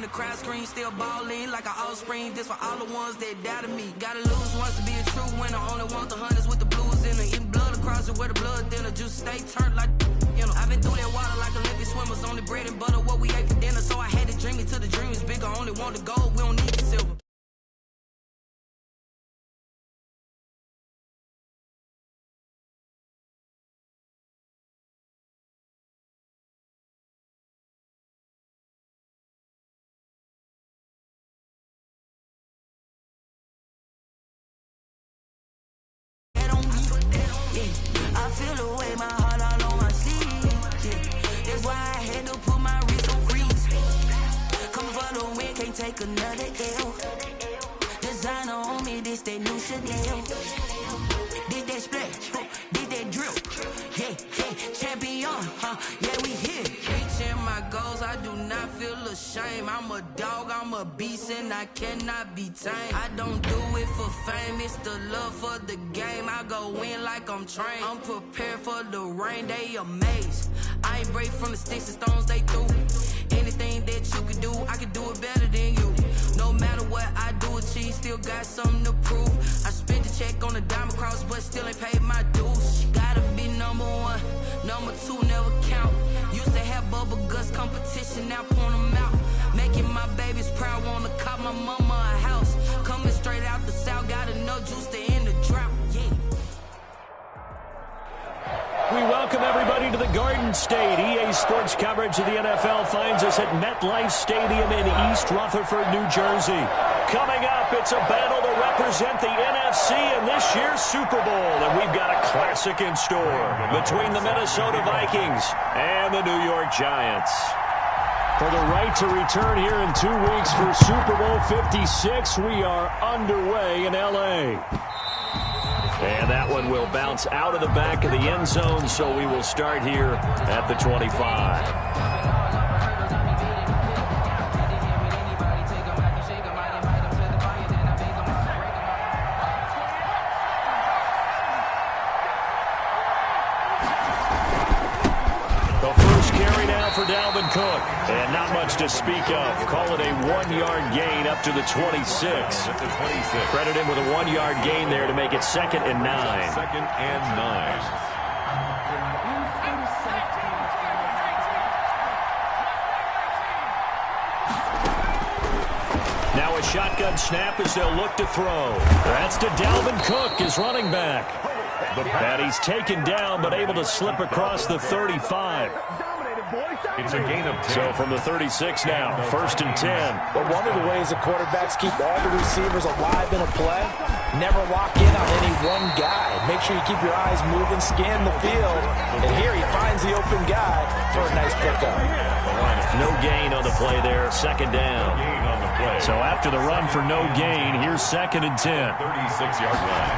the crowd screams, still ballin' like an offspring. This for all the ones that doubted me. Gotta lose once to be a true winner. Only want the hunters with the blues in it. Eating blood across it where the blood dinner. Juice stay turned like, you know. I've been through that water like Olympic swimmers. Only bread and butter, what we ate for dinner. So I had to dream it till the dream is bigger. Only want the gold, we don't need the silver. I feel the way, my heart all on my sleeve. Yeah. That's why I had to put my wrist on freeze. Come for the win, can't take another L. Designer on me, this that new Chanel. Did that splash, did that drip. Yeah, champion, yeah, we here. Reaching my goals, I do not feel ashamed. I'm a dog, I'm a beast, and I cannot be tamed. I don't do it for fame, it's the love for the game. I go in like I'm trained. I'm prepared for the rain, they amazed. I ain't break from the sticks and stones they threw. Anything that you can do, I can do it better than you. No matter what I do achieve, still got something to prove. I spent the check on the diamond cross, but still ain't paid my dues. Gotta be number one, number two never count. Used to have bubble guts competition, now point them out. Making my babies proud, wanna cop my mama a house. Coming straight out the south, got enough juice to end the drought. Yeah. We welcome everybody to the Garden State. EA Sports coverage of the NFL finds us at MetLife Stadium in East Rutherford, New Jersey. Coming up, it's a battle to represent the NFC in this year's Super Bowl. And we've got a classic in store between the Minnesota Vikings and the New York Giants. For the right to return here in 2 weeks for Super Bowl 56, we are underway in L.A. And that one will bounce out of the back of the end zone, so we will start here at the 25. For Dalvin Cook, and not much to speak of. Call it a 1-yard gain up to the 26. Credit him with a 1-yard gain there to make it 2nd and 9. 2nd and 9. Now a shotgun snap as they'll look to throw. That's to Dalvin Cook, his running back. And he's taken down, but able to slip across the 35. It's a gain of 10. So from the 36 now, 1st and 10. But one of the ways that quarterbacks keep all the receivers alive in a play, never lock in on any one guy. Make sure you keep your eyes moving, scan the field. And here he finds the open guy for a nice pickup. No gain on the play there, 2nd down. So after the run for no gain, here's 2nd and 10. 36-yard line.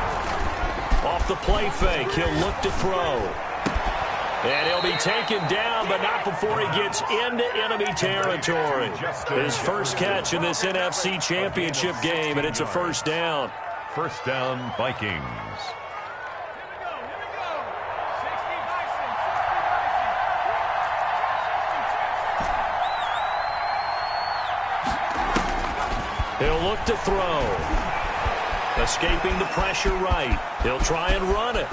Off the play fake, he'll look to throw. And he'll be taken down, but not before he gets into enemy territory. His first catch in this NFC Championship game, and it's a 1st down. 1st down, Vikings. He'll look to throw. Escaping the pressure right. He'll try and run it.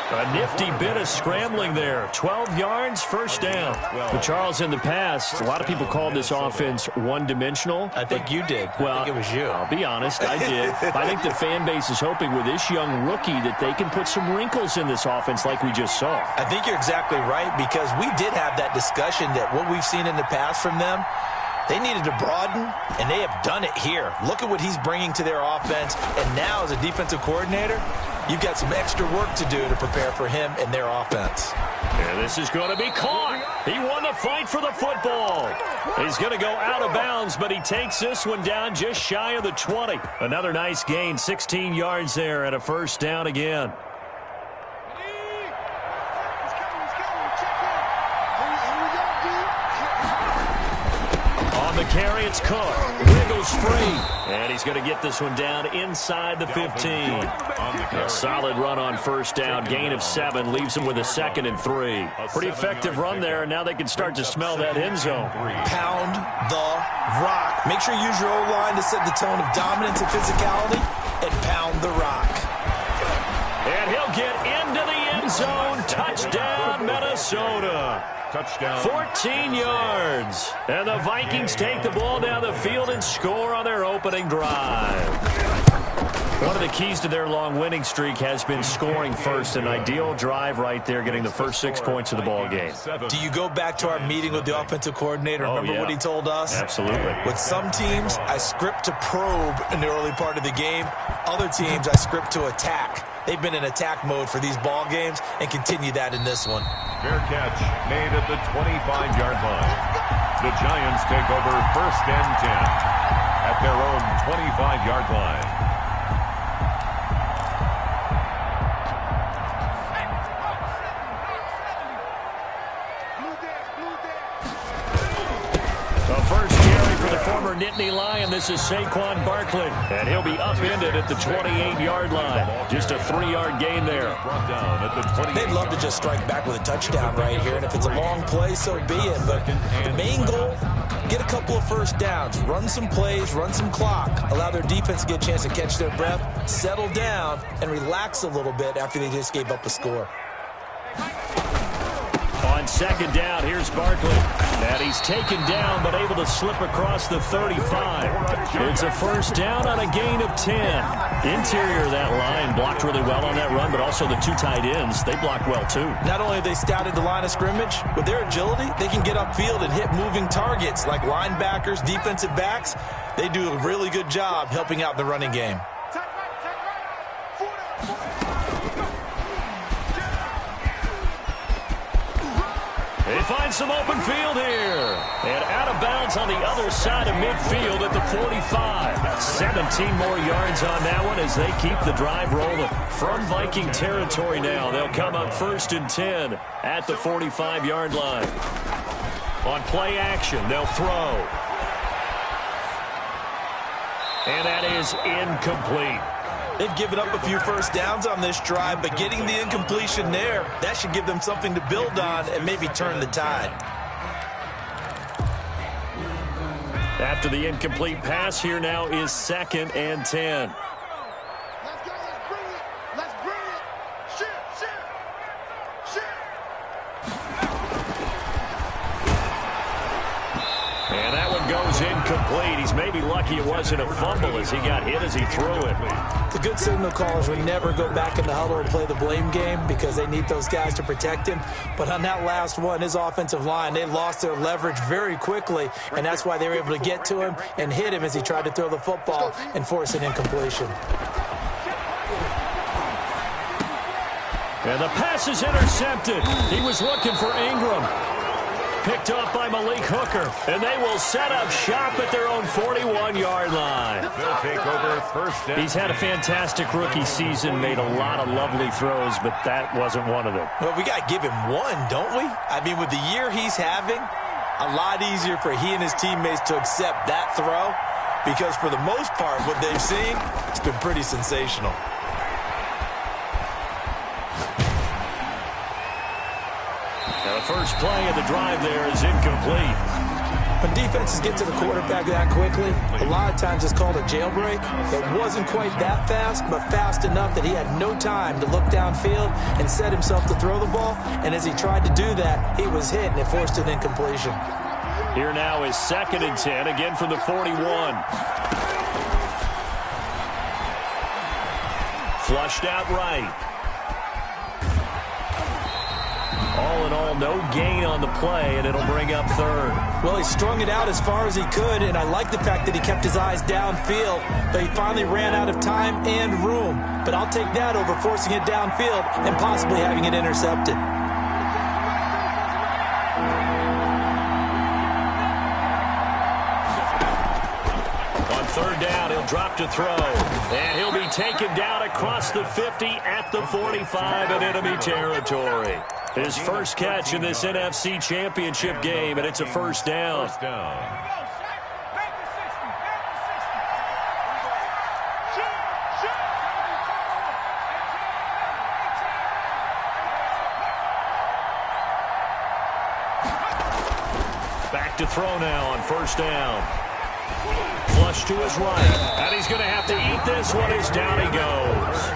A nifty bit of scrambling there. 12 yards, 1st down. But Charles, in the past, a lot of people called this offense one-dimensional. I think you did. Well, I think it was you. I'll be honest, I did. I think the fan base is hoping with this young rookie that they can put some wrinkles in this offense like we just saw. I think you're exactly right, because we did have that discussion that what we've seen in the past from them, they needed to broaden, and they have done it here. Look at what he's bringing to their offense, and now as a defensive coordinator, you've got some extra work to do to prepare for him and their offense. And this is going to be caught. He won the fight for the football. He's going to go out of bounds, but he takes this one down just shy of the 20. Another nice gain, 16 yards there, and a 1st down again. The carry, it's Cook. Wiggles free. And he's going to get this one down inside the 15. A solid run on 1st down. Gain of 7 leaves him with a 2nd and 3. Pretty effective run there, and now they can start to smell that end zone. Pound the rock. Make sure you use your O-line to set the tone of dominance and physicality and pound the rock. And he'll get into the end zone. Touchdown, Minnesota. Touchdown. 14 yards. And the Vikings take the ball down the field and score on their opening drive. One of the keys to their long winning streak has been scoring first. An ideal drive right there, getting the first 6 points of the ball game. Do you go back to our meeting with the offensive coordinator? Remember what he told us? Absolutely. With some teams, I script to probe in the early part of the game. Other teams, I script to attack. They've been in attack mode for these ball games and continue that in this one. Fair catch made at the 25-yard line. The Giants take over 1st and 10 at their own 25-yard line. Former Nittany Lion, this is Saquon Barkley, and he'll be upended at the 28-yard line. Just a 3-yard gain there. They'd love to just strike back with a touchdown right here, and if it's a long play, so be it. But the main goal, get a couple of first downs, run some plays, run some clock, allow their defense to get a chance to catch their breath, settle down, and relax a little bit after they just gave up a score. On 2nd down, here's Barkley. And he's taken down, but able to slip across the 35. It's a 1st down on a gain of 10. Interior of that line blocked really well on that run, but also the 2 tight ends, they blocked well too. Not only have they scouted the line of scrimmage, with their agility, they can get upfield and hit moving targets like linebackers, defensive backs. They do a really good job helping out the running game. They find some open field here. And out of bounds on the other side of midfield at the 45. 17 more yards on that one as they keep the drive rolling. From Viking territory now, they'll come up 1st and 10 at the 45-yard line. On play action, they'll throw. And that is incomplete. They've given up a few first downs on this drive, but getting the incompletion there, that should give them something to build on and maybe turn the tide. After the incomplete pass, here now is 2nd and 10. Let's go, let's bring it. Let's bring it. Shoot. And that one goes incomplete. He's maybe lucky it wasn't a fumble as he got hit as he threw it. The good signal callers would never go back in the huddle and play the blame game because they need those guys to protect him. But on that last one, his offensive line, they lost their leverage very quickly, and that's why they were able to get to him and hit him as he tried to throw the football and force an incompletion. And the pass is intercepted. He was looking for Ingram. Picked up by Malik Hooker. And they will set up shop at their own 41-yard line. They'll take over 1st down. He's had a fantastic rookie season, made a lot of lovely throws, but that wasn't one of them. Well, we got to give him one, don't we? I mean, with the year he's having, a lot easier for he and his teammates to accept that throw because for the most part, what they've seen, it's been pretty sensational. The first play of the drive there is incomplete. When defenses get to the quarterback that quickly, a lot of times it's called a jailbreak. It wasn't quite that fast, but fast enough that he had no time to look downfield and set himself to throw the ball. And as he tried to do that, he was hit and it forced an incompletion. Here now is 2nd and 10, again from the 41. Flushed out right. All in all, no gain on the play, and it'll bring up 3rd. Well, he strung it out as far as he could, and I like the fact that he kept his eyes downfield, but he finally ran out of time and room. But I'll take that over forcing it downfield and possibly having it intercepted. On 3rd down, he'll drop to throw, and he'll be taken down across the 50 at the 45 in enemy territory. His first catch in this NFC Championship game, and it's a 1st down. First down. Back to throw now on 1st down. Flush to his right. And he's going to have to eat this one as down he goes.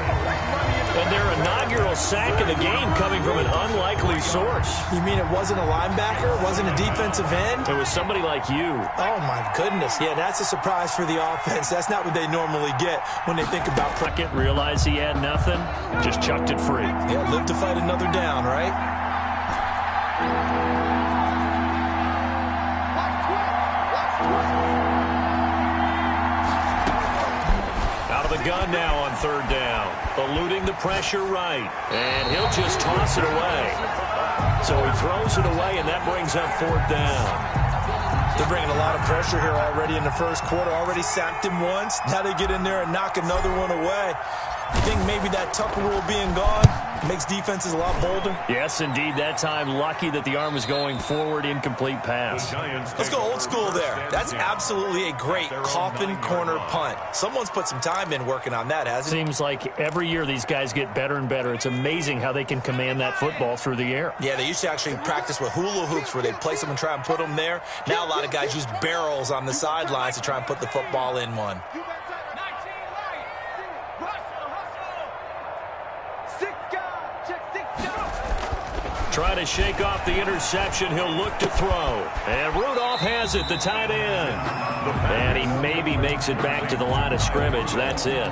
And their inaugural sack of the game coming from an unlikely source. You mean it wasn't a linebacker? It wasn't a defensive end? It was somebody like you. Oh, my goodness. Yeah, that's a surprise for the offense. That's not what they normally get when they think about Puckett realized he had nothing, just chucked it free. Yeah, live to fight another down, right? Out of the gun now on third down. Eluding the pressure right. And he'll just toss it away. So he throws it away, and that brings up fourth down. They're bringing a lot of pressure here already in the first quarter. Already sacked him once. Now they get in there and knock another one away. I think maybe that Tucker rule being gone makes defenses a lot bolder. Yes, indeed. That time, lucky that the arm was going forward, incomplete pass. Let's go old school there. That's absolutely a great coffin corner punt. Someone's put some time in working on that, hasn't he? Seems like every year these guys get better and better. It's amazing how they can command that football through the air. Yeah, they used to actually practice with hula hoops where they'd place them and try and put them there. Now a lot of guys use barrels on the sidelines to try and put the football in one. Trying to shake off the interception. He'll look to throw. And Rudolph has it, the tight end. And he maybe makes it back to the line of scrimmage. That's it.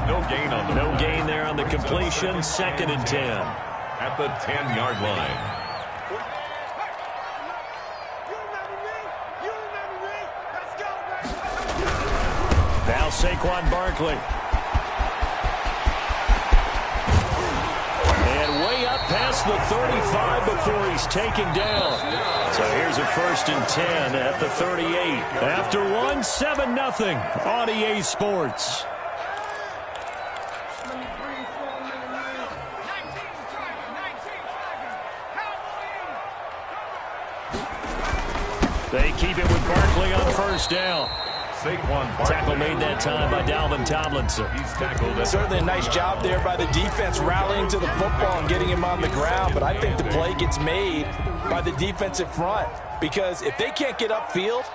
No gain on the No gain there on the completion. 2nd and 10. At the 10-yard line. Now Saquon Barkley. Way up past the 35 before he's taken down. So here's a 1st and 10 at the 38. After one, 7-0 on EA Sports. They keep it with Barkley on 1st down. Tackle made that time by Dalvin Tomlinson. Certainly a nice job there by the defense rallying to the football and getting him on the ground, but I think the play gets made by the defensive front because if they can't get upfield,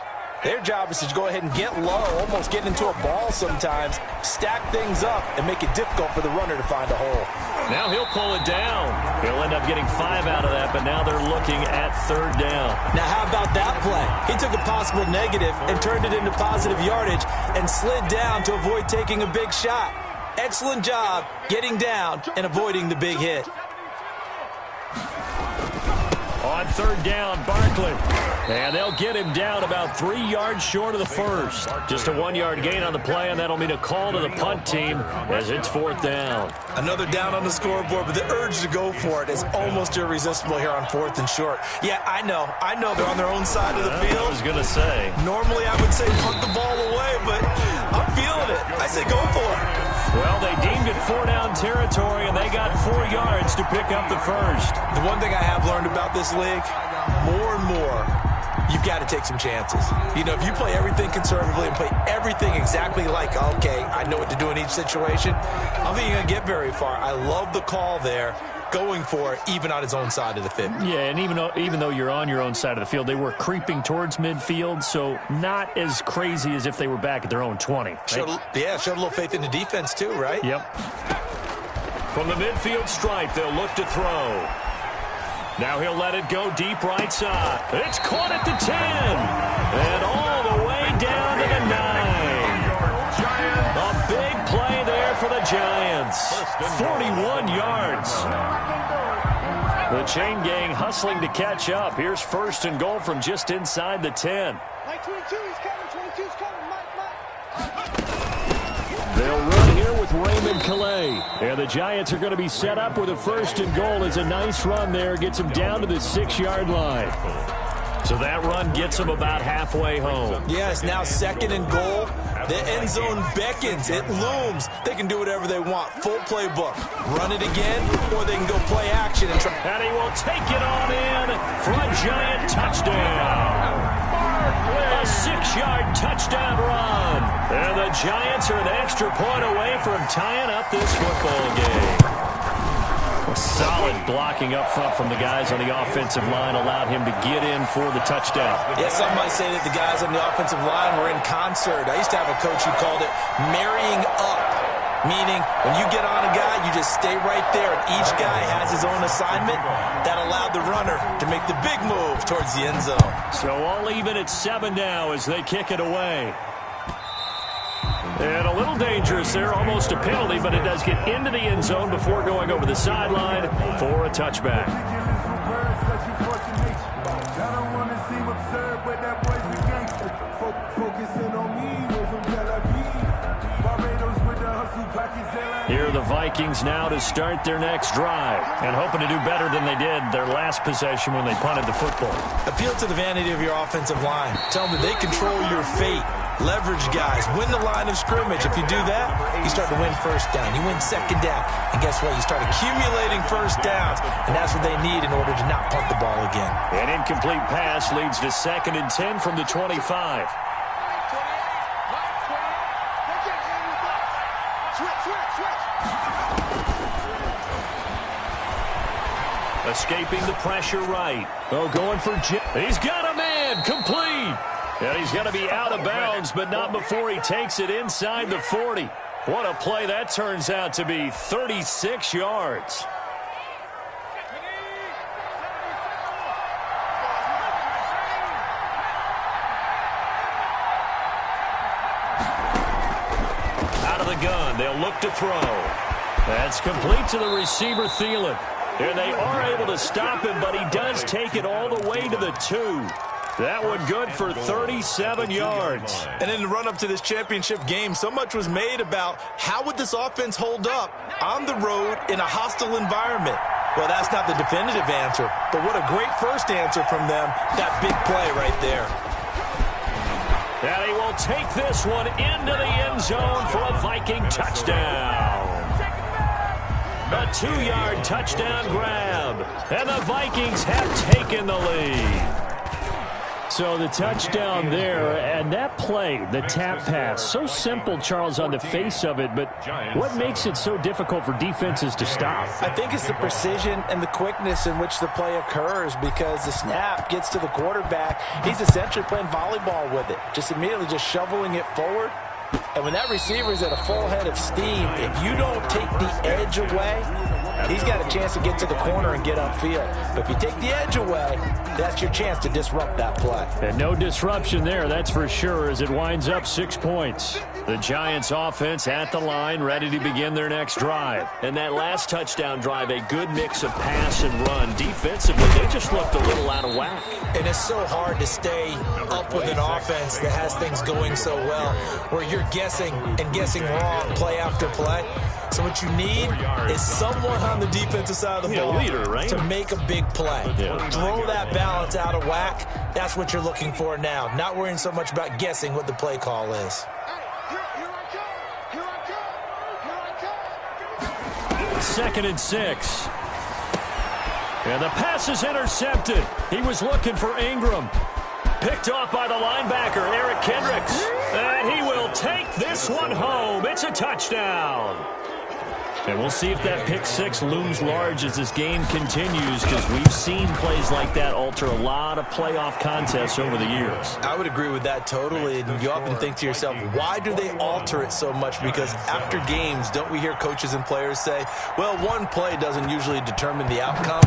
their job is to go ahead and get low, almost get into a ball sometimes, stack things up, and make it difficult for the runner to find a hole. Now he'll pull it down. He'll end up getting 5 out of that, but now they're looking at 3rd down. Now how about that play? He took a possible negative and turned it into positive yardage and slid down to avoid taking a big shot. Excellent job getting down and avoiding the big hit. On 3rd down, Barkley. And they'll get him down about 3 yards short of the first. Just a 1-yard gain on the play, and that'll mean a call to the punt team as it's 4th down. Another down on the scoreboard, but the urge to go for it is almost irresistible here on 4th and short. Yeah, I know they're on their own side of the field. I was going to say. Normally I would say punt the ball away, but I'm feeling it. I say go for it. Well, they deemed it 4-down territory, and they got 4 yards to pick up the first. The one thing I have learned about this league, more and more, you've got to take some chances. You know, if you play everything conservatively and play everything exactly like, okay, I know what to do in each situation, I don't think you're going to get very far. I love the call there, going for it, even on his own side of the field. Yeah, and even though you're on your own side of the field, they were creeping towards midfield, so not as crazy as if they were back at their own 20. Right? Showed a little faith in the defense too, right? Yep. From the midfield stripe, they'll look to throw. Now he'll let it go deep right side. It's caught at the 10. And all the way down to the 9. A big play there for the Giants. 41 yards. The chain gang hustling to catch up. Here's 1st and goal from just inside the 10. Mike 22, he's coming. 22's coming. Mike. They'll run here with Raymond Calais. And the Giants are going to be set up with a 1st and goal. As a nice run there. Gets them down to the 6-yard line. So that run gets them about halfway home. Yes, now 2nd and goal. The end zone beckons. It looms. They can do whatever they want. Full playbook. Run it again, or they can go play action and try. And he will take it on in for a Giant touchdown. A 6-yard touchdown run. And the Giants are an extra point away from tying up this football game. Solid blocking up front from the guys on the offensive line allowed him to get in for the touchdown. Yeah, some might say that the guys on the offensive line were in concert. I used to have a coach who called it marrying up, meaning when you get on a guy, you just stay right there, and each guy has his own assignment. That allowed the runner to make the big move towards the end zone. So all even at 7 now as they kick it away. And a little dangerous there, almost a penalty, but it does get into the end zone before going over the sideline for a touchback. Here are the Vikings now to start their next drive and hoping to do better than they did their last possession when they punted the football. Appeal to the vanity of your offensive line. Tell them that they control your fate. Leverage guys. Win the line of scrimmage. If you do that, you start to win first down. You win second down. And guess what? You start accumulating first downs. And that's what they need in order to not punt the ball again. An incomplete pass leads to 2nd and 10 from the 25. Escaping the pressure right. Oh, going for Jim. He's got a man. Complete. And he's going to be out of bounds, but not before he takes it inside the 40. What a play that turns out to be. 36 yards. Out of the gun. They'll look to throw. That's complete to the receiver, Thielen. And they are able to stop him, but he does take it all the way to the 2. That one good for 37 yards. And in the run-up to this championship game, so much was made about how would this offense hold up on the road in a hostile environment. Well, that's not the definitive answer, but what a great first answer from them, that big play right there. And he will take this one into the end zone for a Viking touchdown. A 2-yard touchdown grab. And the Vikings have taken the lead. So the touchdown there, and that play, the tap pass, so simple, Charles, on the face of it, but what makes it so difficult for defenses to stop? I think it's the precision and the quickness in which the play occurs because the snap gets to the quarterback. He's essentially playing volleyball with it, just immediately just shoveling it forward. And when that receiver is at a full head of steam, if you don't take the edge away, he's got a chance to get to the corner and get upfield. But if you take the edge away, that's your chance to disrupt that play. And no disruption there, that's for sure, as it winds up 6 points. The Giants offense at the line, ready to begin their next drive. And that last touchdown drive, a good mix of pass and run. Defensively, they just looked a little out of whack. And it's so hard to stay up with an offense that has things going so well, where you're guessing and guessing wrong play after play. So what you need is someone on the defensive side of the ball leader, right? to make a big play. Yeah. Throw that balance out of whack. That's what you're looking for now. Not worrying so much about guessing what the play call is. Second and 6. And the pass is intercepted. He was looking for Ingram. Picked off by the linebacker, Eric Kendricks. And he will take this one home. It's a touchdown. And we'll see if that pick 6 looms large as this game continues, because we've seen plays like that alter a lot of playoff contests over the years. I would agree with that totally. And you often think to yourself, why do they alter it so much? Because after games, don't we hear coaches and players say, well, one play doesn't usually determine the outcome?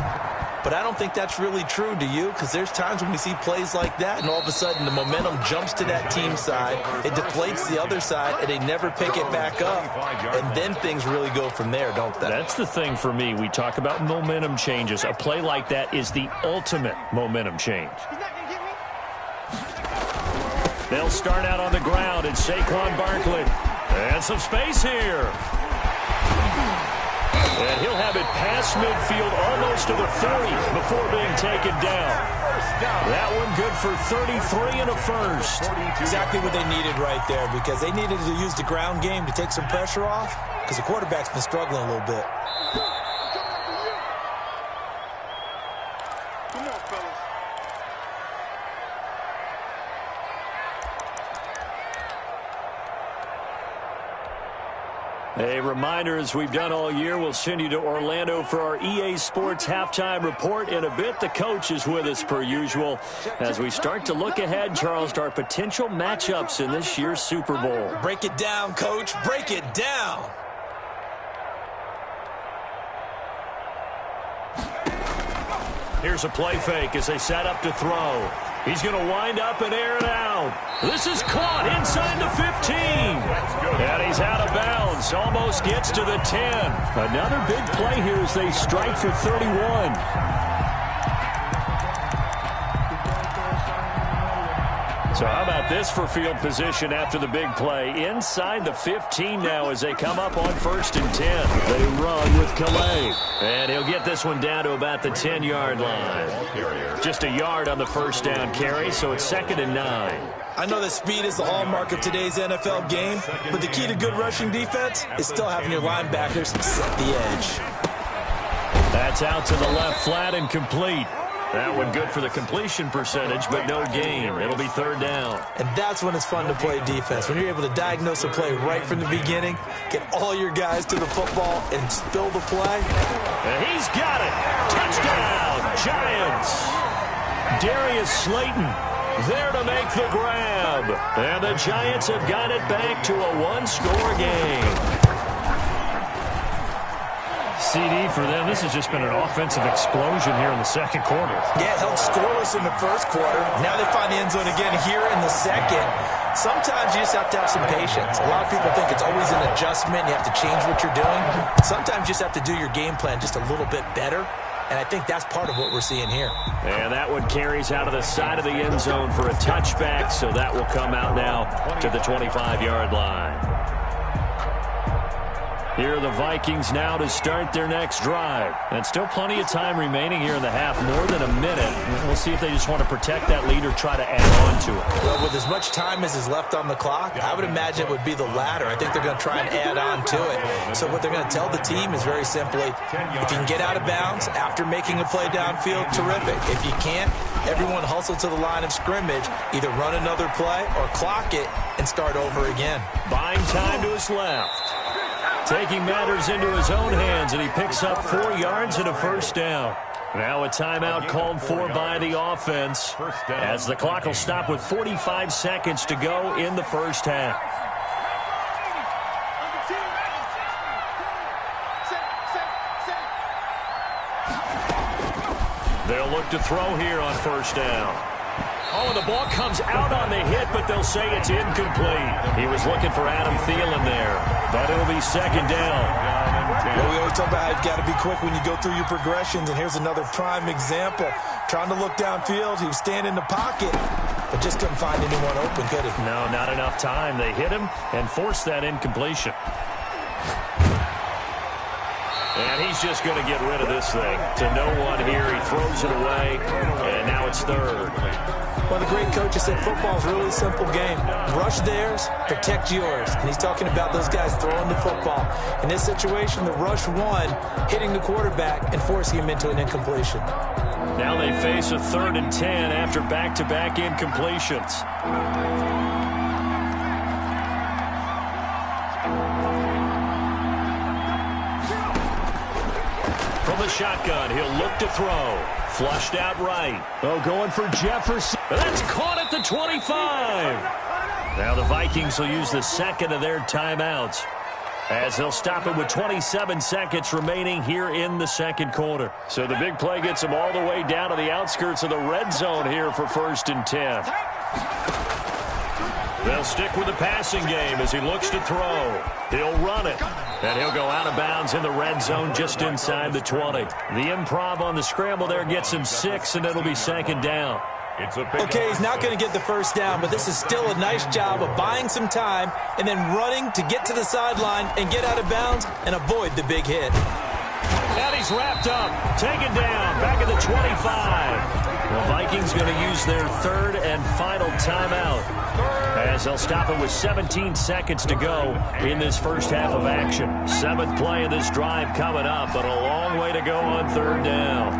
But I don't think that's really true, do you? Because there's times when we see plays like that, and all of a sudden the momentum jumps to that team side, it deflates the other side, and they never pick it back up. And then things really go from there, don't they? That's the thing for me. We talk about momentum changes. A play like that is the ultimate momentum change. They'll start out on the ground. It's Saquon Barkley. And some space here. And he'll have it past midfield almost to the 40 before being taken down. That one good for 33 and a first. Exactly what they needed right there, because they needed to use the ground game to take some pressure off, because the quarterback's been struggling a little bit. Come on, fellas. A reminder, as we've done all year, we'll send you to Orlando for our EA Sports halftime report. In a bit, the coach is with us per usual as we start to look ahead, Charles, to our potential matchups in this year's Super Bowl. Break it down, Coach. Break it down. Here's a play fake as they set up to throw. He's going to wind up and air it out. This is caught inside the 15. And he's out of bounds. Almost gets to the 10. Another big play here as they strike for 31. So how about this for field position after the big play? Inside the 15 now as they come up on 1st and 10. They run with Calais. And he'll get this one down to about the 10-yard line. Just a yard on the first down carry, so it's 2nd and 9. I know that speed is the hallmark of today's NFL game, but the key to good rushing defense is still having your linebackers set the edge. That's out to the left flat and complete. That one good for the completion percentage, but no gain. It'll be 3rd down. And that's when it's fun to play defense, when you're able to diagnose a play right from the beginning, get all your guys to the football, and spill the play. And he's got it. Touchdown, Giants. Darius Slayton there to make the grab. And the Giants have got it back to a one-score game. CD for them. This has just been an offensive explosion here in the second quarter. Yeah, held scoreless in the first quarter. Now they find the end zone again here in the second. Sometimes you just have to have some patience. A lot of people think it's always an adjustment. You have to change what you're doing. Sometimes you just have to do your game plan just a little bit better. And I think that's part of what we're seeing here. And that one carries out of the side of the end zone for a touchback. So that will come out now to the 25-yard line. Here are the Vikings now to start their next drive. And still plenty of time remaining here in the half, more than a minute. We'll see if they just want to protect that lead or try to add on to it. Well, with as much time as is left on the clock, I would imagine it would be the latter. I think they're going to try and add on to it. So what they're going to tell the team is very simply, if you can get out of bounds after making a play downfield, terrific. If you can't, everyone hustle to the line of scrimmage, either run another play or clock it and start over again. Buying time to his left. Taking matters into his own hands, and he picks up 4 yards and a first down. Now a timeout called for by the offense as the clock will stop with 45 seconds to go in the first half. They'll look to throw here on first down. Oh, and the ball comes out on the hit, but they'll say it's incomplete. He was looking for Adam Thielen there, but it'll be 2nd down. Well, we always talk about how you've got to be quick when you go through your progressions, and here's another prime example. Trying to look downfield, he was standing in the pocket, but just couldn't find anyone open, could he? No, not enough time. They hit him and forced that incompletion. And he's just going to get rid of this thing. To no one here, he throws it away, and now it's 3rd. Well, the great coach has said football is a really simple game. Rush theirs, protect yours. And he's talking about those guys throwing the football. In this situation, the rush won, hitting the quarterback and forcing him into an incompletion. Now they face a 3rd and 10 after back-to-back incompletions. From the shotgun, he'll look to throw. Flushed out right. Oh, going for Jefferson. That's caught at the 25. Now the Vikings will use the second of their timeouts as they'll stop it with 27 seconds remaining here in the second quarter. So the big play gets them all the way down to the outskirts of the red zone here for 1st and 10. They'll stick with the passing game as he looks to throw. He'll run it. And he'll go out of bounds in the red zone just inside the 20. The improv on the scramble there gets him 6, and it'll be 2nd down. Okay, he's not going to get the first down, but this is still a nice job of buying some time and then running to get to the sideline and get out of bounds and avoid the big hit. And he's wrapped up, taken down, back at the 25. The Vikings going to use their 3rd and final timeout as they'll stop it with 17 seconds to go in this first half of action. 7th play of this drive coming up, but a long way to go on 3rd down.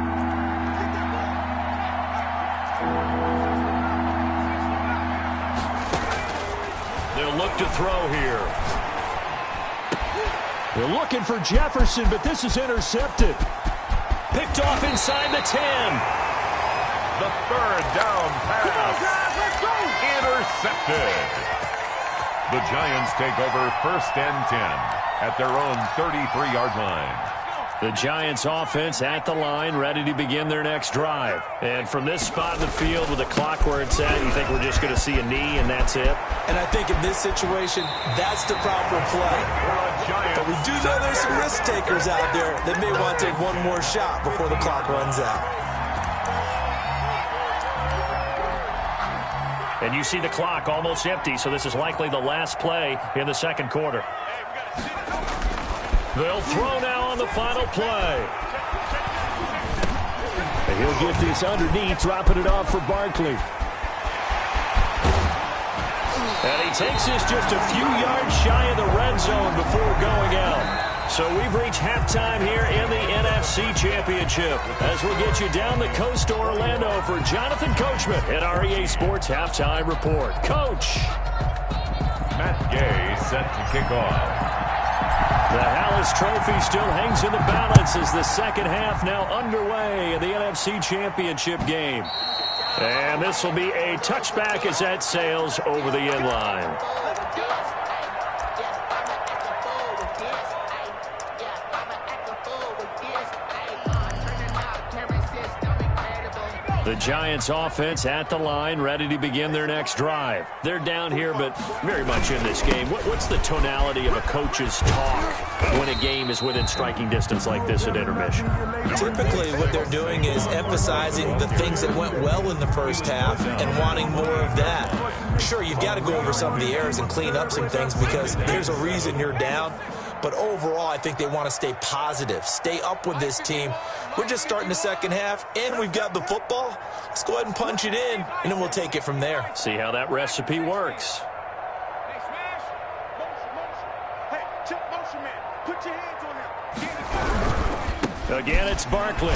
They'll look to throw here. They're looking for Jefferson, but this is intercepted. Picked off inside the 10. The third down pass. Come on, guys, let's go. Intercepted. The Giants take over 1st and 10 at their own 33-yard line. The Giants offense at the line, ready to begin their next drive. And from this spot in the field with the clock where it's at, you think we're just going to see a knee and that's it? And I think in this situation, that's the proper play. But we do know there's some risk takers out there that may want to take one more shot before the clock runs out. And you see the clock almost empty, so this is likely the last play in the second quarter. They'll throw now on the final play. And he'll get this underneath, dropping it off for Barkley. And he takes this just a few yards shy of the red zone before going out. So we've reached halftime here in the NFC Championship. As we'll get you down the coast to Orlando for Jonathan Coachman at our EA Sports Halftime Report. Coach. Matt Gay set to kick off. The Hallis Trophy still hangs in the balance as the second half now underway in the NFC Championship game. And this will be a touchback as that sails over the end line. The Giants offense at the line, ready to begin their next drive. They're down here, but very much in this game. What's the tonality of a coach's talk when a game is within striking distance like this at intermission? Typically, what they're doing is emphasizing the things that went well in the first half and wanting more of that. Sure, you've got to go over some of the errors and clean up some things because there's a reason you're down. But overall, I think they want to stay positive, stay up with this team. We're just starting the second half, and we've got the football. Let's go ahead and punch it in, and then we'll take it from there. See how that recipe works. Hey, smash. Motion. Hey, check motion, man. Put your hands on him. Again, it's Barkley.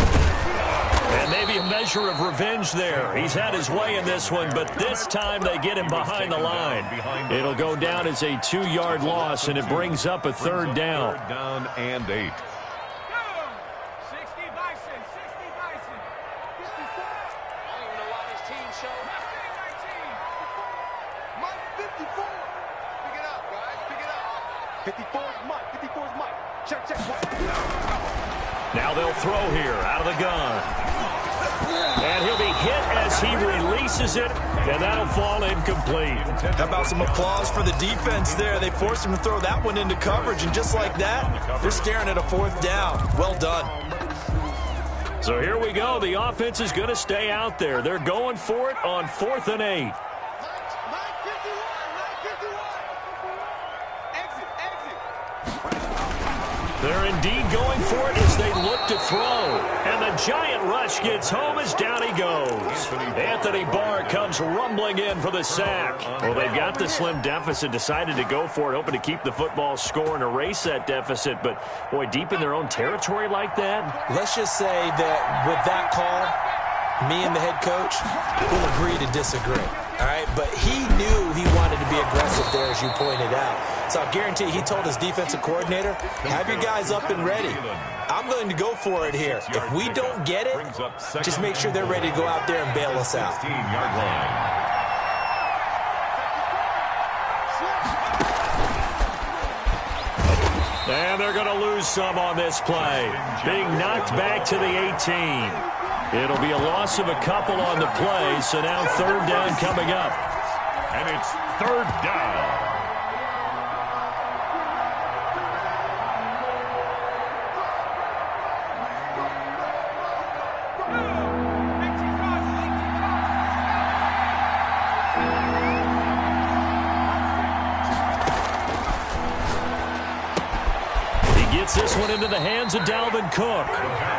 And maybe a measure of revenge there. He's had his way in this one, but this time they get him behind the line. It'll go down as a 2-yard loss, and it brings up a third down. 3rd down and 8. 60 Bison. 60 Bison. 54. I don't even know why this team showed. 19. Mike 54. Pick it up, guys. Pick it up. 54 is Mike. 54 is Mike. Check. Now they'll throw here out of the gun. And he'll be hit as he releases it, and that'll fall incomplete. How about some applause for the defense there? They forced him to throw that one into coverage, and just like that, they're staring at a 4th down. Well done. So here we go. The offense is going to stay out there. They're going for it on 4th and 8. Mike 51. Exit. They're indeed going for it as they look to throw. And the giant rush gets home as down he goes. Anthony Barr comes rumbling in for the sack. Well, they've got the slim deficit, decided to go for it, hoping to keep the football score and erase that deficit. But, boy, deep in their own territory like that. Let's just say that with that call, me and the head coach will agree to disagree. All right, but he knew he wanted to be aggressive there, as you pointed out. So I'll guarantee he told his defensive coordinator, have your guys up and ready. I'm going to go for it here. If we don't get it, just make sure they're ready to go out there and bail us out. 16-yard line. And they're going to lose some on this play. Being knocked back to the 18. It'll be a loss of a couple on the play, so now 3rd down coming up. And it's 3rd down. This one into the hands of Dalvin Cook.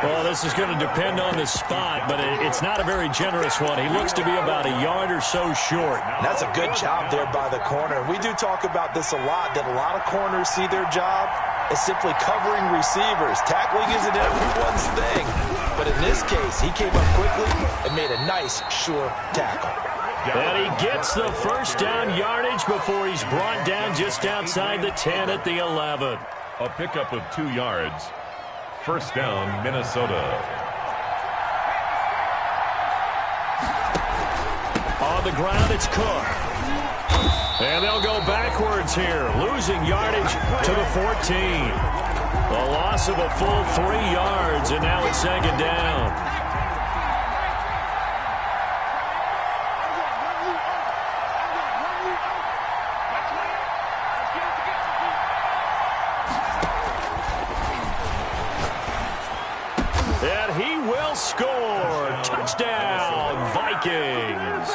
Well, this is going to depend on the spot, but it's not a very generous one. He looks to be about a yard or so short. That's a good job there by the corner. We do talk about this a lot, that a lot of corners see their job as simply covering receivers. Tackling isn't everyone's thing. But in this case, he came up quickly and made a nice, sure tackle. And he gets the 1st down yardage before he's brought down just outside the 10 at the 11. A pickup of 2 yards. First down, Minnesota. On the ground, it's Cook. And they'll go backwards here, losing yardage to the 14. A loss of a full 3 yards, and now it's second down. And he will score. Touchdown, Vikings.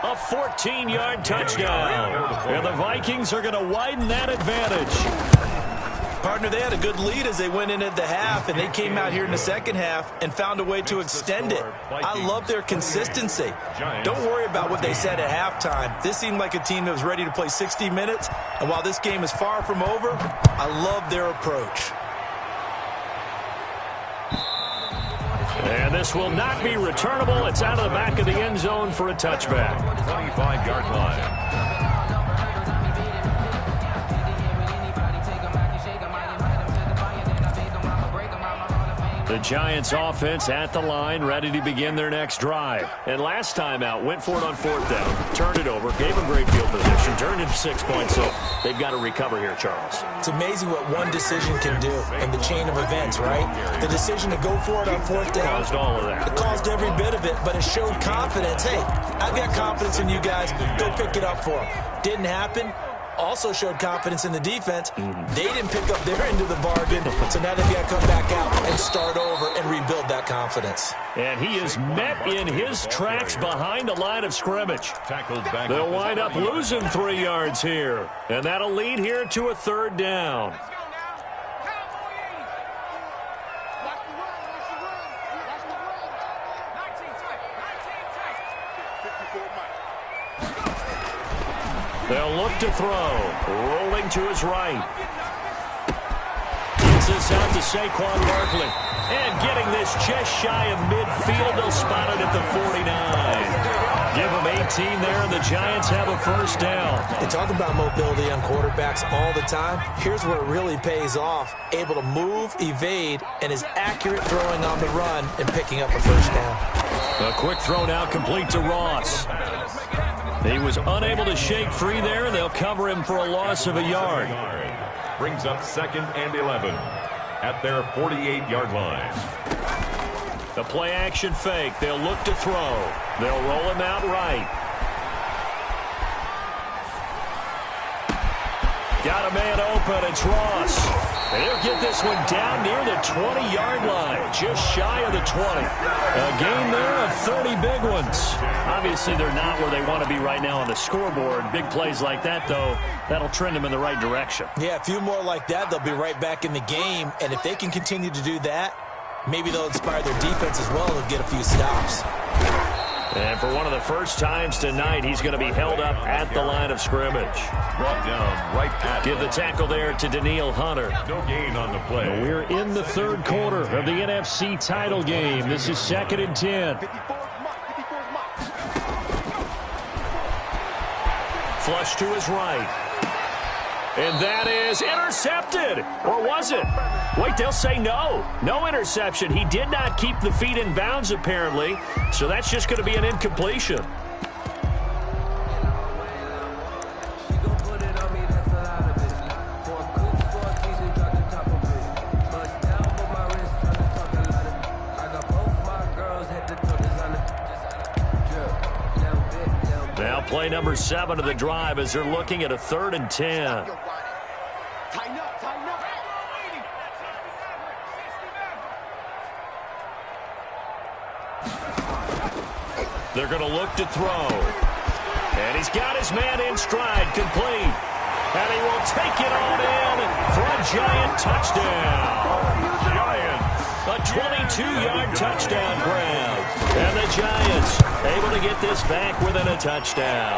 A 14-yard touchdown. And the Vikings are going to widen that advantage. Partner, they had a good lead as they went in at the half, and they came out here in the second half and found a way to extend it. I love their consistency. Don't worry about what they said at halftime. This seemed like a team that was ready to play 60 minutes, and while this game is far from over, I love their approach. And this will not be returnable. It's out of the back of the end zone for a touchback. 25-yard line. The Giants offense at the line, ready to begin their next drive. And last time out, went for it on 4th down, turned it over, gave them great field position, turned into 6 points. So they've got to recover here, Charles. It's amazing what one decision can do in the chain of events, right? The decision to go for it on 4th down. Caused all of that. It caused every bit of it, but it showed confidence. Hey, I've got confidence in you guys. Go pick it up for them. Didn't happen. Also showed confidence in the defense. They didn't pick up their end of the bargain, so now they've got to come back out and start over and rebuild that confidence. And he is met in his tracks behind the line of scrimmage. They'll wind up losing 3 yards here, and that'll lead here to a 3rd down. They'll look to throw. Rolling to his right. Gets this out to Saquon Barkley. And getting this just shy of midfield. They'll spot it at the 49. Give them 18 there, and the Giants have a first down. They talk about mobility on quarterbacks all the time. Here's where it really pays off. Able to move, evade, and is accurate throwing on the run and picking up a first down. A quick throw now complete to Ross. He was unable to shake free there. They'll cover him for a loss of a yard. Brings up 2nd and 11 at their 48-yard line. The play action fake. They'll look to throw. They'll roll him out right. Got a man open. It's Ross. And he'll get this one down near the 20-yard line, just shy of the 20. A gain there of 30 big ones. Obviously, they're not where they want to be right now on the scoreboard. Big plays like that, though, that'll trend them in the right direction. Yeah, a few more like that, they'll be right back in the game. And if they can continue to do that, maybe they'll inspire their defense as well and get a few stops. And for one of the first times tonight, he's going to be held up at the line of scrimmage. Brought down right at Give the tackle there to Daniil Hunter. No gain on the play. We're in the 3rd quarter of the NFC title game. This is 2nd and 10. Flush to his right. And that is intercepted. Or was it? Wait, they'll say no. No interception. He did not keep the feet in bounds, apparently. So that's just going to be an incompletion. Now play number 7 of the drive as they're looking at a 3rd and 10. They're going to look to throw. And he's got his man in stride, complete. And he will take it on in for a Giant touchdown. Giants. A 22-yard touchdown grab. And the Giants able to get this back within a touchdown.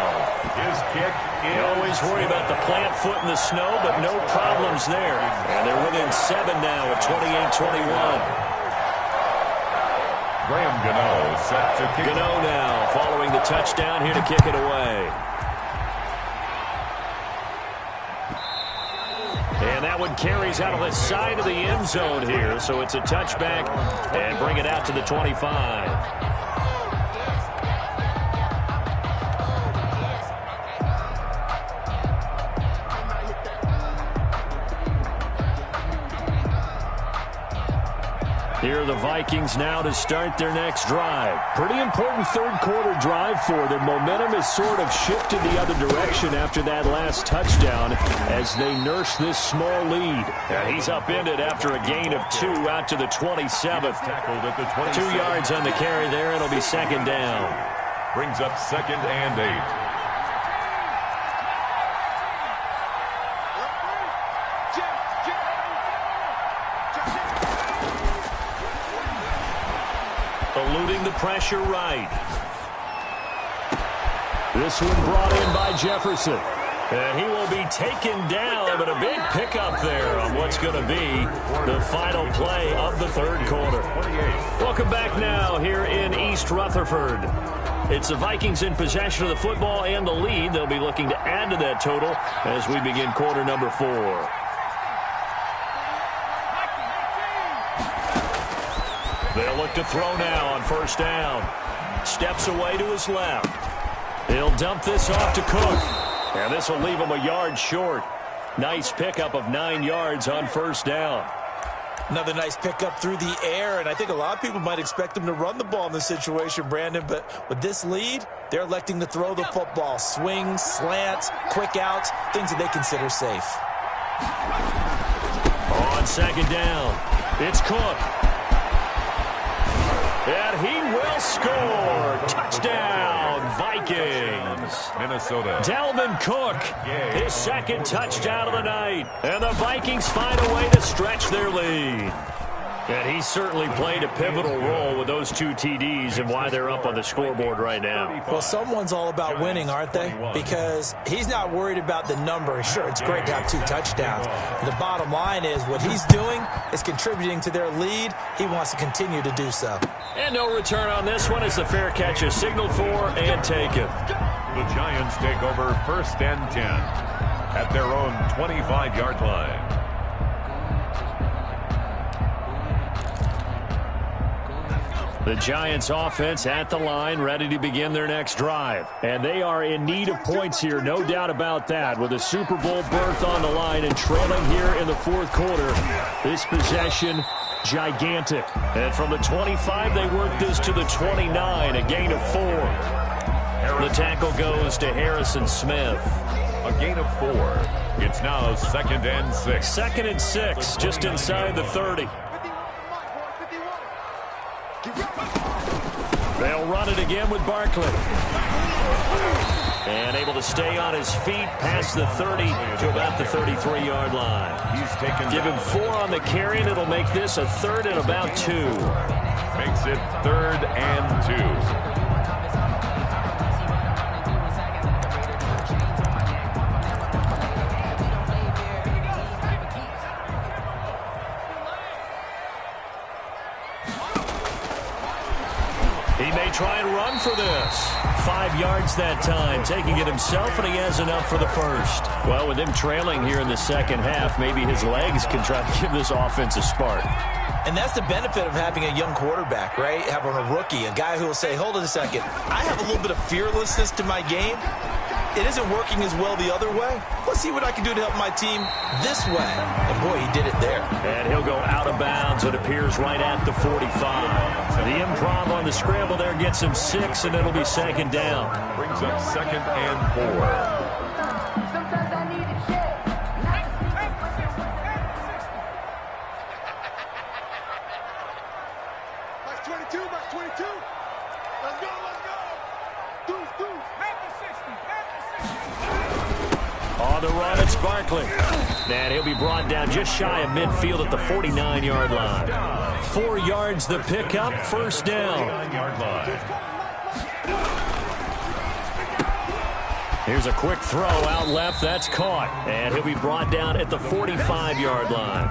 His kick is... You always worry about the plant foot in the snow, but no problems there. And they're within 7 now at 28-21. Graham Gano set to kick. Gano now following the touchdown here to kick it away. And that one carries out of the side of the end zone here. So it's a touchback and bring it out to the 25. Here are the Vikings now to start their next drive. Pretty important third-quarter drive for them. Momentum has sort of shifted the other direction after that last touchdown as they nurse this small lead. And he's upended after a gain of 2 out to the 27th. Tackled at the 27th. 2 yards on the carry there. It'll be second down. Brings up 2nd and 8. Eluding the pressure right. This one brought in by Jefferson. And he will be taken down, but a big pickup there on what's going to be the final play of the third quarter. Welcome back now here in East Rutherford. It's the Vikings in possession of the football and the lead. They'll be looking to add to that total as we begin quarter number 4. They'll look to throw now on first down. Steps away to his left. He'll dump this off to Cook. And this will leave him a yard short. Nice pickup of 9 yards on first down. Another nice pickup through the air, and I think a lot of people might expect him to run the ball in this situation, Brandon, but with this lead, they're electing to throw the football. Swings, slants, quick outs, things that they consider safe. On second down, it's Cook. And he will score. Touchdown, Vikings. Minnesota. Dalvin Cook, his second touchdown of the night. And the Vikings find a way to stretch their lead. And he certainly played a pivotal role with those 2 TDs and why they're up on the scoreboard right now. Well, someone's all about winning, aren't they? Because he's not worried about the number. Sure, it's great to have 2 touchdowns. But the bottom line is what he's doing is contributing to their lead. He wants to continue to do so. And no return on this one as the fair catch is signaled for and taken. The Giants take over 1st and 10 at their own 25-yard line. The Giants offense at the line, ready to begin their next drive. And they are in need of points here, no doubt about that. With a Super Bowl berth on the line and trailing here in the fourth quarter, this possession gigantic. And from the 25, they work this to the 29, a gain of 4. The tackle goes to Harrison Smith. A gain of 4. It's now 2nd and 6. 2nd and 6, just inside the 30. They'll run it again with Barkley. And able to stay on his feet past the 30 to about the 33-yard line. He's taken. Give him 4 on the carry, and it'll make this a 3rd and about 2. Makes it 3rd and 2. He may try and run for this. 5 yards that time, taking it himself, and he has enough for the first. Well, with him trailing here in the second half, maybe his legs can try to give this offense a spark. And that's the benefit of having a young quarterback, right? Having a rookie, a guy who will say, hold it a second, I have a little bit of fearlessness to my game. It isn't working as well the other way. Let's see what I can do to help my team this way. And, boy, he did it there. And he'll go out of bounds, it appears, right at the 45. The improv on the scramble there gets him 6, and it'll be second down. Brings up 2nd and 4. On the run, it's Barkley. And he'll be brought down just shy of midfield at the 49-yard line. 4 yards the pickup, first down. Here's a quick throw out left. That's caught. And he'll be brought down at the 45-yard line.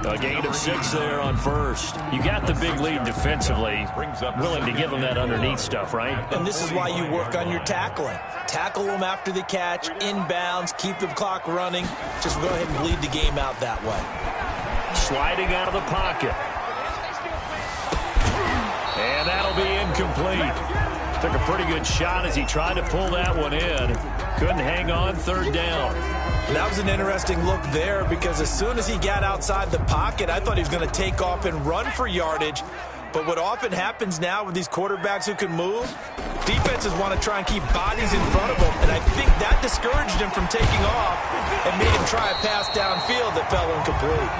A gain of 6 there on first. You got the big lead defensively. Willing to give them that underneath stuff, right? And this is why you work on your tackling. Tackle them after the catch, inbounds, keep the clock running. Just go ahead and bleed the game out that way. Sliding out of the pocket. And that'll be incomplete. Took a pretty good shot as he tried to pull that one in. Couldn't hang on, third down. That was an interesting look there because as soon as he got outside the pocket, I thought he was going to take off and run for yardage. But what often happens now with these quarterbacks who can move, defenses want to try and keep bodies in front of them. And I think that discouraged him from taking off and made him try a pass downfield that fell incomplete.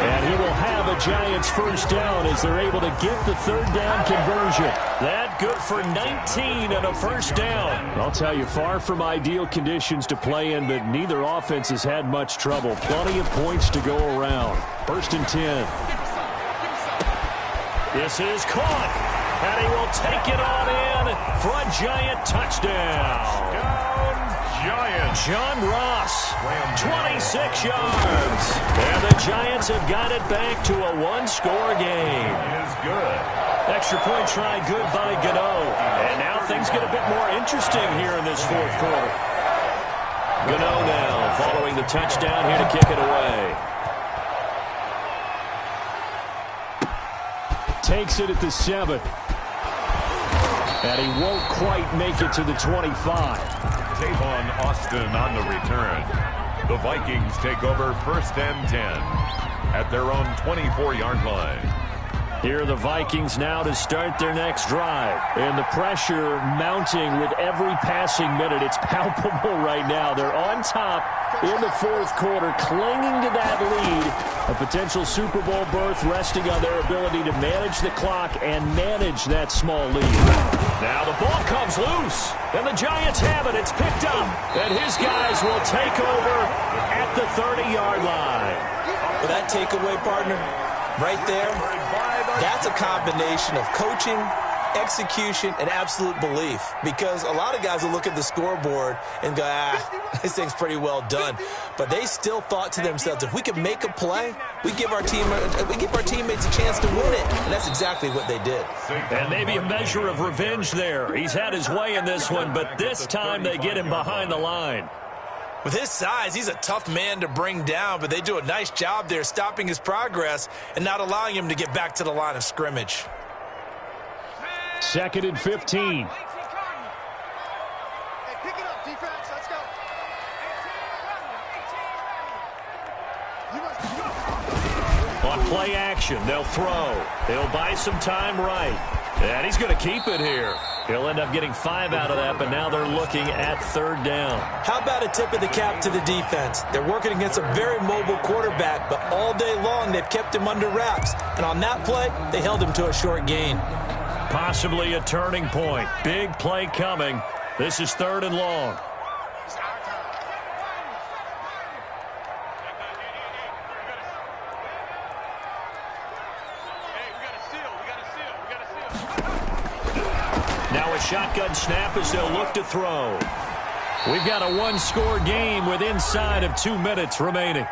And he will have a Giants first down as they're able to get the third down conversion. That good for 19 and a first down. I'll tell you, far from ideal conditions to play in, but neither offense has had much trouble. Plenty of points to go around. First and 10. This is caught, and he will take it on in for a Giant touchdown. Giants. John Ross, 26 yards. And the Giants have got it back to a one-score game. Is good. Extra point try good by Gano. And now things get a bit more interesting here in this fourth quarter. Gano now following the touchdown here to kick it away. Takes it at the 7. And he won't quite make it to the 25. Tavon Austin on the return. The Vikings take over first and 10 at their own 24-yard line. Here are the Vikings now to start their next drive. And the pressure mounting with every passing minute. It's palpable right now. They're on top in the fourth quarter, clinging to that lead. A potential Super Bowl berth resting on their ability to manage the clock and manage that small lead. Now the ball comes loose, and the Giants have it. It's picked up, and his guys will take over at the 30-yard line. Well, that takeaway, partner, right there, that's a combination of coaching, execution, and absolute belief. Because a lot of guys will look at the scoreboard and go, this thing's pretty well done. But they still thought to themselves, if we can make a play, we give our teammates a chance to win it. And that's exactly what they did. And maybe a measure of revenge there. He's had his way in this one, but this time they get him behind the line. With his size, he's a tough man to bring down, but they do a nice job there stopping his progress and not allowing him to get back to the line of scrimmage. Second and 15. Hey, pick it up, defense. Let's go. On play action, they'll throw. They'll buy some time right. And he's going to keep it here. He'll end up getting 5 out of that, but now they're looking at third down. How about a tip of the cap to the defense? They're working against a very mobile quarterback, but all day long they've kept him under wraps. And on that play, they held him to a short gain. Possibly a turning point. Big play coming. This is third and long. Now a shotgun snap as they'll look to throw. We've got a one-score game with inside of 2 minutes remaining.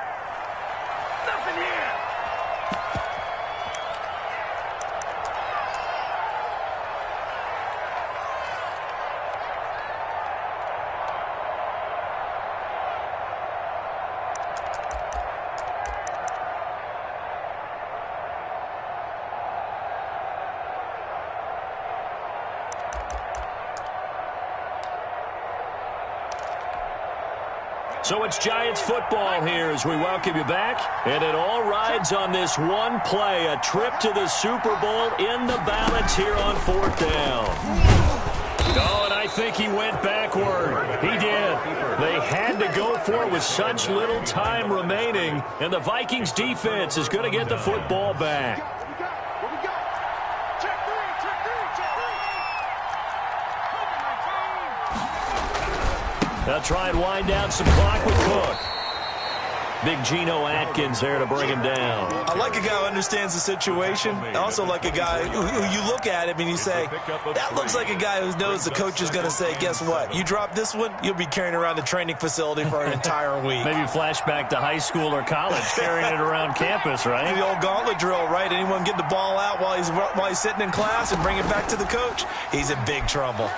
So it's Giants football here as we welcome you back. And it all rides on this one play, a trip to the Super Bowl in the balance here on fourth down. Oh, and I think he went backward. He did. They had to go for it with such little time remaining. And the Vikings defense is going to get the football back. They'll try and wind down some clock with Cook. Big Geno Atkins there to bring him down. I like a guy who understands the situation. I also like a guy who you look at him and you say, that looks like a guy who knows the coach is going to say, guess what? You drop this one, you'll be carrying around the training facility for an entire week. Maybe flashback to high school or college, carrying it around campus, right? The old gauntlet drill, right? Anyone get the ball out while he's sitting in class and bring it back to the coach? He's in big trouble.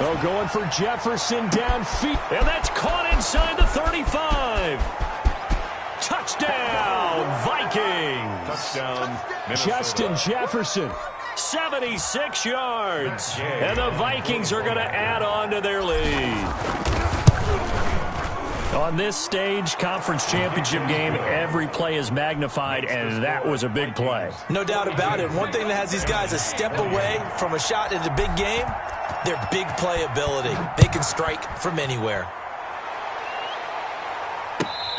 Oh, going for Jefferson downfield. And that's caught inside the 35. Touchdown, Vikings. Touchdown, Minnesota. Justin Jefferson, 76 yards. And the Vikings are going to add on to their lead. On this stage, conference championship game, every play is magnified, and that was a big play. No doubt about it. One thing that has these guys a step away from a shot in the big game, their big play ability. They can strike from anywhere.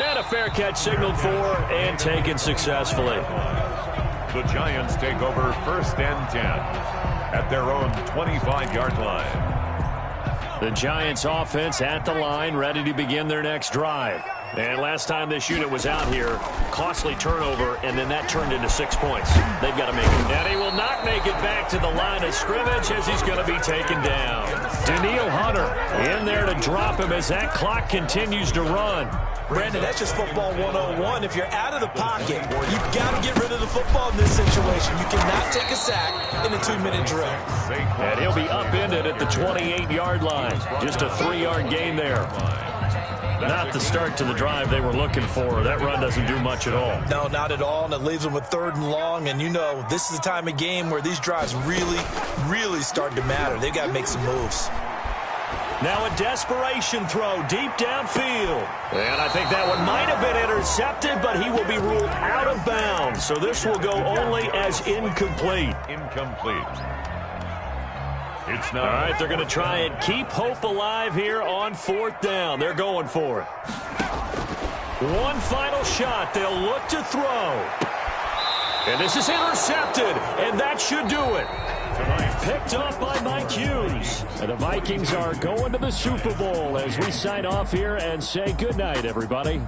And a fair catch signaled for and taken successfully. The Giants take over 1st and 10 at their own 25-yard line. The Giants offense at the line, ready to begin their next drive. And last time this unit was out here, costly turnover, and then that turned into 6 points. They've got to make it. And he will not make it back to the line of scrimmage as he's going to be taken down. Daniil Hunter in there to drop him as that clock continues to run. Brandon, that's just football 101. If you're out of the pocket, you've got to get rid of the football in this situation. You cannot take a sack in a 2-minute drill. And he'll be upended at the 28-yard line. Just a 3-yard gain there. Not the start to the drive they were looking for. That run doesn't do much at all. No, not at all, and it leaves them with 3rd and long. And you know, this is the time of game where these drives really start to matter. They've got to make some moves. Now a desperation throw deep downfield. And I think that one might have been intercepted, but he will be ruled out of bounds. So this will go only as incomplete. Incomplete. It's not. All right, they're going to try and keep hope alive here on 4th down. They're going for it. One final shot. They'll look to throw. And this is intercepted, and that should do it. Picked off by Mike Hughes. And the Vikings are going to the Super Bowl as we sign off here and say goodnight, everybody.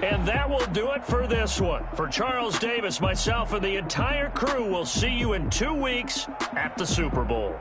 And that will do it for this one. For Charles Davis, myself, and the entire crew, will see you in 2 weeks at the Super Bowl.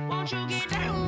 Won't you get down?